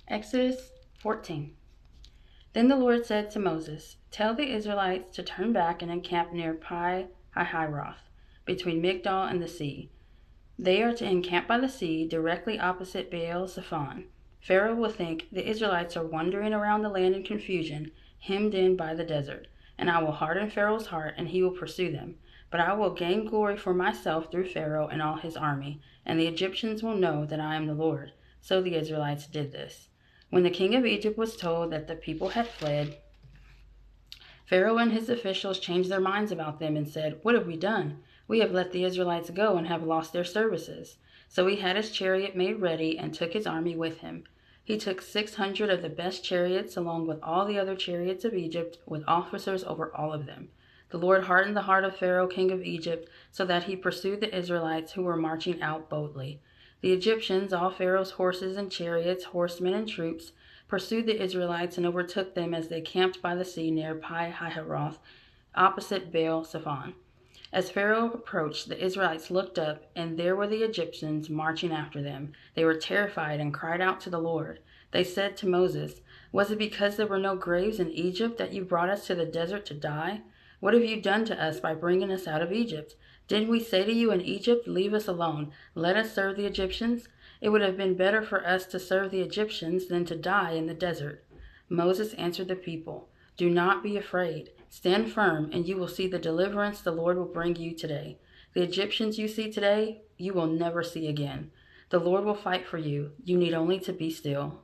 Exodus 14. Then the Lord said to Moses, "Tell the Israelites to turn back and encamp near Pi Hahiroth, between Migdol and the sea. They are to encamp by the sea, directly opposite Baal Zephon. Pharaoh will think the Israelites are wandering around the land in confusion, hemmed in by the desert. And I will harden Pharaoh's heart, and he will pursue them. But I will gain glory for myself through Pharaoh and all his army, and the Egyptians will know that I am the Lord." So the Israelites did this. When the king of Egypt was told that the people had fled, Pharaoh and his officials changed their minds about them and said, "What have we done? We have let the Israelites go and have lost their services." So he had his chariot made ready and took his army with him. He took 600 of the best chariots along with all the other chariots of Egypt, with officers over all of them. The Lord hardened the heart of Pharaoh, king of Egypt, so that he pursued the Israelites who were marching out boldly. The Egyptians, all Pharaoh's horses and chariots, horsemen and troops, pursued the Israelites and overtook them as they camped by the sea near Pi Hahiroth, opposite Baal Zephon. As Pharaoh approached, the Israelites looked up, and there were the Egyptians marching after them. They were terrified and cried out to the Lord. They said to Moses, "Was it because there were no graves in Egypt that you brought us to the desert to die? What have you done to us by bringing us out of Egypt? Didn't we say to you in Egypt, 'Leave us alone, let us serve the Egyptians'? It would have been better for us to serve the Egyptians than to die in the desert." Moses answered the people, "Do not be afraid. Stand firm, and you will see the deliverance the Lord will bring you today. The Egyptians you see today, you will never see again. The Lord will fight for you. You need only to be still."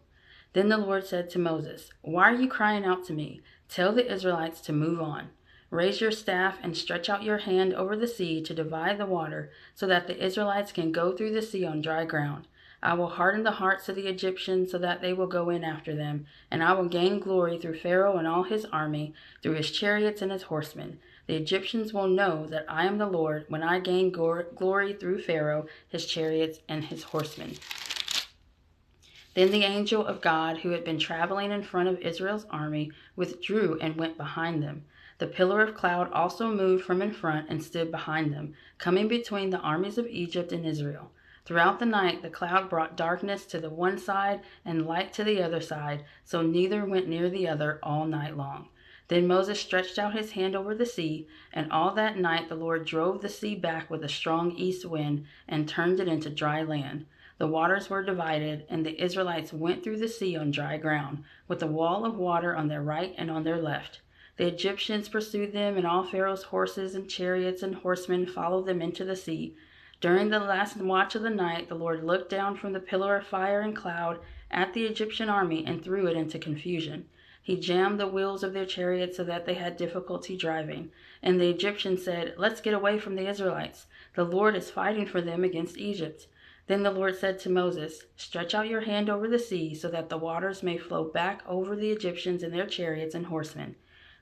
Then the Lord said to Moses, "Why are you crying out to me? Tell the Israelites to move on. Raise your staff and stretch out your hand over the sea to divide the water, so that the Israelites can go through the sea on dry ground. I will harden the hearts of the Egyptians so that they will go in after them, and I will gain glory through Pharaoh and all his army, through his chariots and his horsemen. The Egyptians will know that I am the Lord when I gain glory through Pharaoh, his chariots, and his horsemen." Then the angel of God, who had been traveling in front of Israel's army, withdrew and went behind them. The pillar of cloud also moved from in front and stood behind them, coming between the armies of Egypt and Israel. Throughout the night the cloud brought darkness to the one side and light to the other side, so neither went near the other all night long. Then Moses stretched out his hand over the sea, and all that night the Lord drove the sea back with a strong east wind and turned it into dry land. The waters were divided, and the Israelites went through the sea on dry ground, with a wall of water on their right and on their left. The Egyptians pursued them, and all Pharaoh's horses and chariots and horsemen followed them into the sea. During the last watch of the night, the Lord looked down from the pillar of fire and cloud at the Egyptian army and threw it into confusion. He jammed the wheels of their chariots so that they had difficulty driving. And the Egyptians said, "Let's get away from the Israelites. The Lord is fighting for them against Egypt." Then the Lord said to Moses, "Stretch out your hand over the sea so that the waters may flow back over the Egyptians and their chariots and horsemen."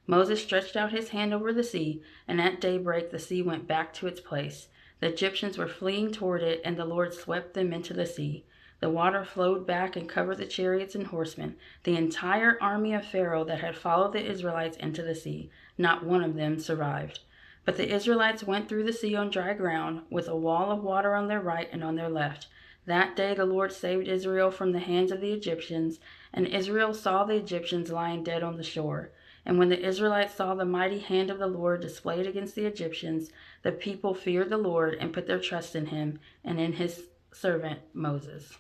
Moses stretched out his hand over the sea, and at daybreak the sea went back to its place. The Egyptians were fleeing toward it, and the Lord swept them into the sea. The water flowed back and covered the chariots and horsemen, the entire army of Pharaoh that had followed the Israelites into the sea. Not one of them survived. But the Israelites went through the sea on dry ground, with a wall of water on their right and on their left. That day the Lord saved Israel from the hands of the Egyptians, and Israel saw the Egyptians lying dead on the shore. And when the Israelites saw the mighty hand of the Lord displayed against the Egyptians, the people feared the Lord and put their trust in him and in his servant Moses.